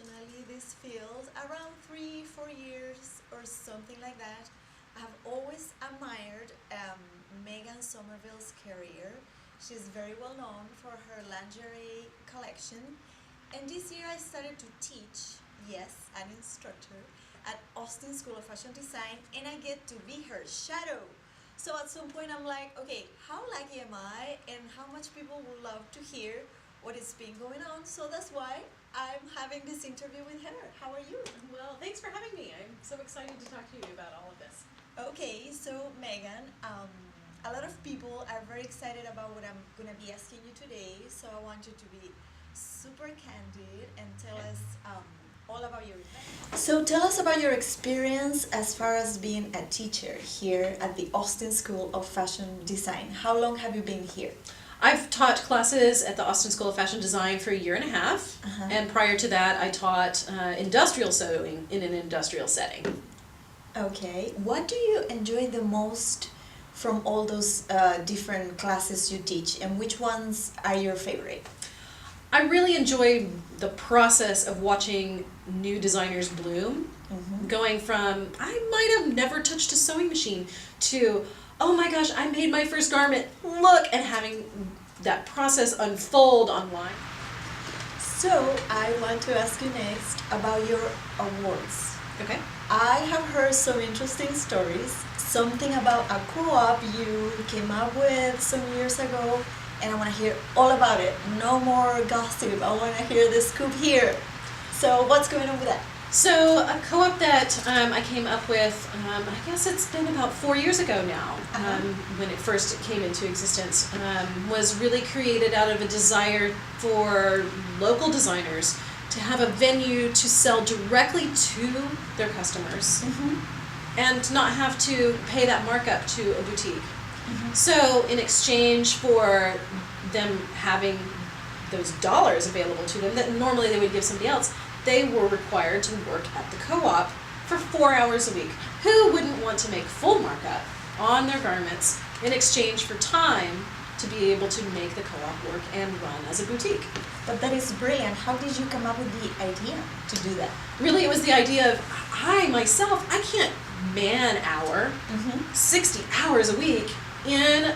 professionally this field around 3-4 years or something like that. I've always admired Megan Summerville's career. She's very well known for her lingerie collection. And this year I started to teach, yes, an instructor, at Austin School of Fashion Design, and I get to be her shadow. So at some point I'm like, okay, how lucky am I, and how much people would love to hear what is being going on. So that's why I'm having this interview with her. How are you? Well, thanks for having me. I'm so excited to talk to you about all of this. Okay, so Megan, a lot of people are very excited about what I'm gonna be asking you today. So I want you to be super candid and tell us all about your event. So tell us about your experience as far as being a teacher here at the Austin School of Fashion Design. How long have you been here? I've taught classes at the Austin School of Fashion Design for a year and a half, and prior to that I taught industrial sewing in an industrial setting. Okay, what do you enjoy the most from all those different classes you teach, and which ones are your favorite? I really enjoy the process of watching new designers bloom, going from I might have never touched a sewing machine to oh my gosh, I made my first garment, look, and having that process unfold online. So I want to ask you next about your awards. Okay. I have heard some interesting stories, something about a co-op you came up with some years ago, and I want to hear all about it. No more gossip, I want to hear the scoop here. So what's going on with that? So a co-op that I came up with, I guess it's been about 4 years ago now, when it first came into existence, was really created out of a desire for local designers to have a venue to sell directly to their customers and not have to pay that markup to a boutique. So in exchange for them having those dollars available to them that normally they would give somebody else, they were required to work at the co-op for 4 hours a week. Who wouldn't want to make full markup on their garments in exchange for time to be able to make the co-op work and run as a boutique? But that is brilliant. How did you come up with the idea to do that? Really, it was the idea of I myself, I can't man-hour 60 hours a week in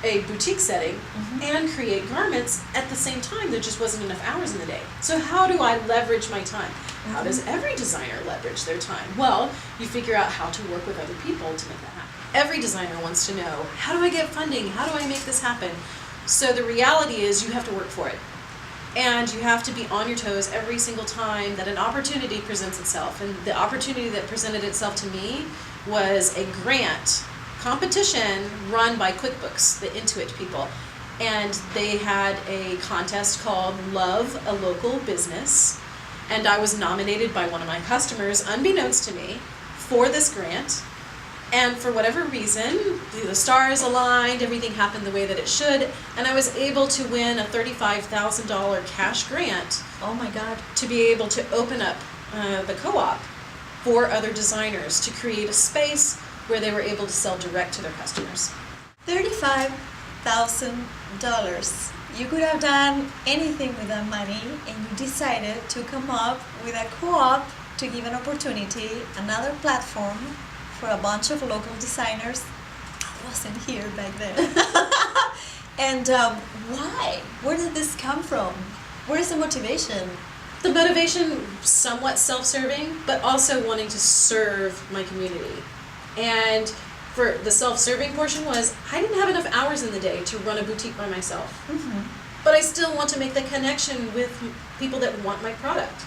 a boutique setting and create garments at the same time. There just wasn't enough hours in the day. So how do I leverage my time? How does every designer leverage their time? Well, you figure out how to work with other people to make that happen. Every designer wants to know, how do I get funding? How do I make this happen? So the reality is you have to work for it. And you have to be on your toes every single time that an opportunity presents itself. And the opportunity that presented itself to me was a grant competition run by QuickBooks, the Intuit people. And they had a contest called Love a Local Business. And I was nominated by one of my customers, unbeknownst to me, for this grant. And for whatever reason, the stars aligned, everything happened the way that it should, and I was able to win a $35,000 cash grant. Oh my God. To be able to open up the co-op for other designers to create a space where they were able to sell direct to their customers. $35,000. You could have done anything with that money, and you decided to come up with a co-op to give an opportunity, another platform for a bunch of local designers. I wasn't here back then. And why? Where did this come from? Where is the motivation? The motivation, somewhat self-serving, but also wanting to serve my community. And for the self-serving portion was, I didn't have enough hours in the day to run a boutique by myself. But I still want to make the connection with people that want my product.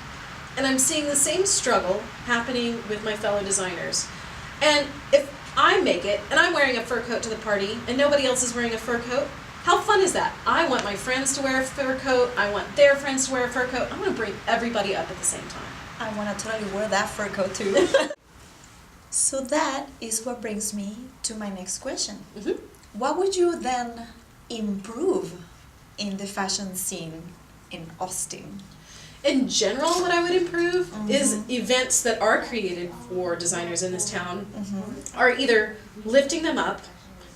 And I'm seeing the same struggle happening with my fellow designers. And if I make it, and I'm wearing a fur coat to the party, and nobody else is wearing a fur coat, how fun is that? I want my friends to wear a fur coat, I want their friends to wear a fur coat, I want to bring everybody up at the same time. I want to totally wear that fur coat too. So that is what brings me to my next question. What would you then improve in the fashion scene in Austin? In general, what I would improve is events that are created for designers in this town are either lifting them up,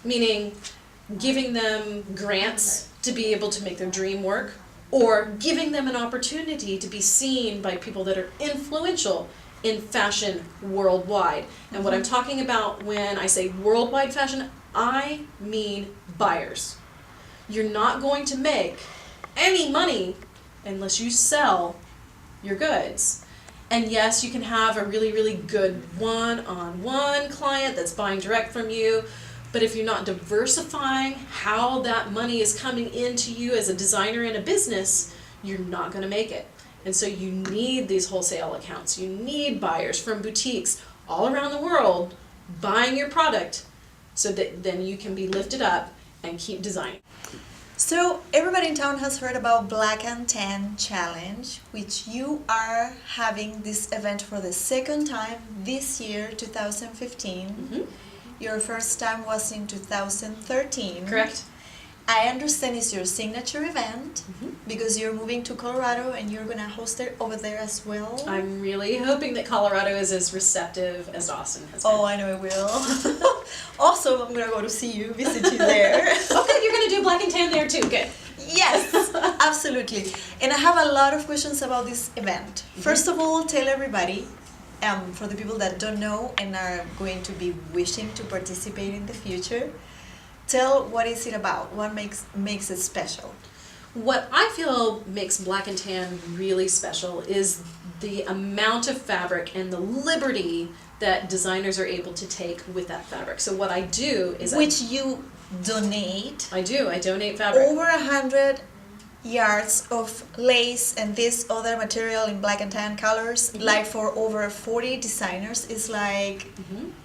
meaning giving them grants to be able to make their dream work, or giving them an opportunity to be seen by people that are influential in fashion worldwide. And what I'm talking about when I say worldwide fashion, I mean buyers. You're not going to make any money unless you sell your goods. And yes, you can have a really, really good one-on-one client that's buying direct from you, but if you're not diversifying how that money is coming into you as a designer in a business, you're not going to make it. And so you need these wholesale accounts. You need buyers from boutiques all around the world buying your product so that then you can be lifted up and keep designing. So everybody in town has heard about Black and Tan Challenge, which you are having this event for the second time this year, 2015. Mm-hmm. Your first time was in 2013. Correct. I understand it's your signature event Mm-hmm. because you're moving to Colorado and you're going to host it over there as well. I'm really hoping that Colorado is as receptive as Austin has been. Oh, I know it will. Also, I'm going to go to see you, visit you there. Okay, you're going to do Black and Tan there too. Good. Yes, absolutely. And I have a lot of questions about this event. First of all, tell everybody, for the people that don't know and are going to be wishing to participate in the future, tell what is it about? What makes it special? What I feel makes Black and Tan really special is the amount of fabric and the liberty that designers are able to take with that fabric. So what I do is Which you donate. I donate fabric. Over 100 yards of lace and this other material in black and tan colors, like for over 40 designers. Is like,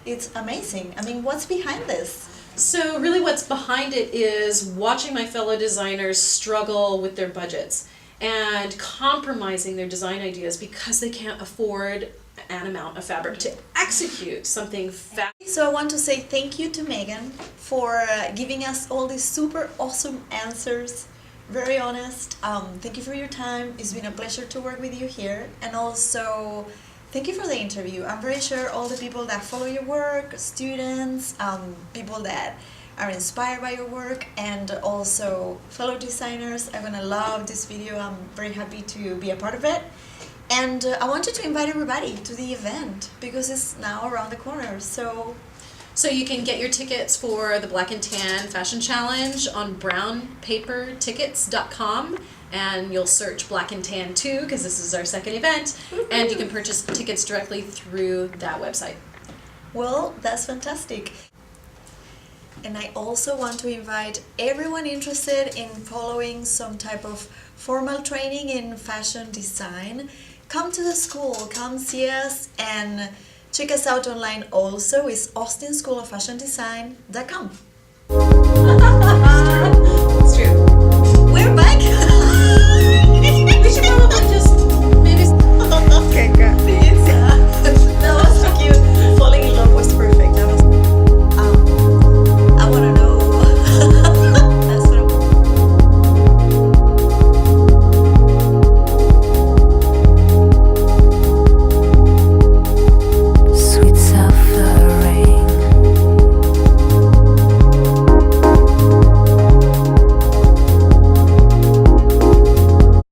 it's amazing. I mean, what's behind this? So really what's behind it is watching my fellow designers struggle with their budgets and compromising their design ideas because they can't afford an amount of fabric to execute something fabulous. So I want to say thank you to Megan for giving us all these super awesome answers. Very honest. Thank you for your time. It's been a pleasure to work with you here. And also, thank you for the interview. I'm very sure all the people that follow your work, students, people that are inspired by your work, and also fellow designers are going to love this video. I'm very happy to be a part of it. And I wanted to invite everybody to the event because it's now around the corner. So you can get your tickets for the Black and Tan Fashion Challenge on brownpapertickets.com, and you'll search Black and Tan 2 because this is our second event, and you can purchase tickets directly through that website. well, that's fantastic. And I also want to invite everyone interested in following some type of formal training in fashion design. Come to the school, come see us, and check us out online also. It's austinschooloffashiondesign.com. It's true.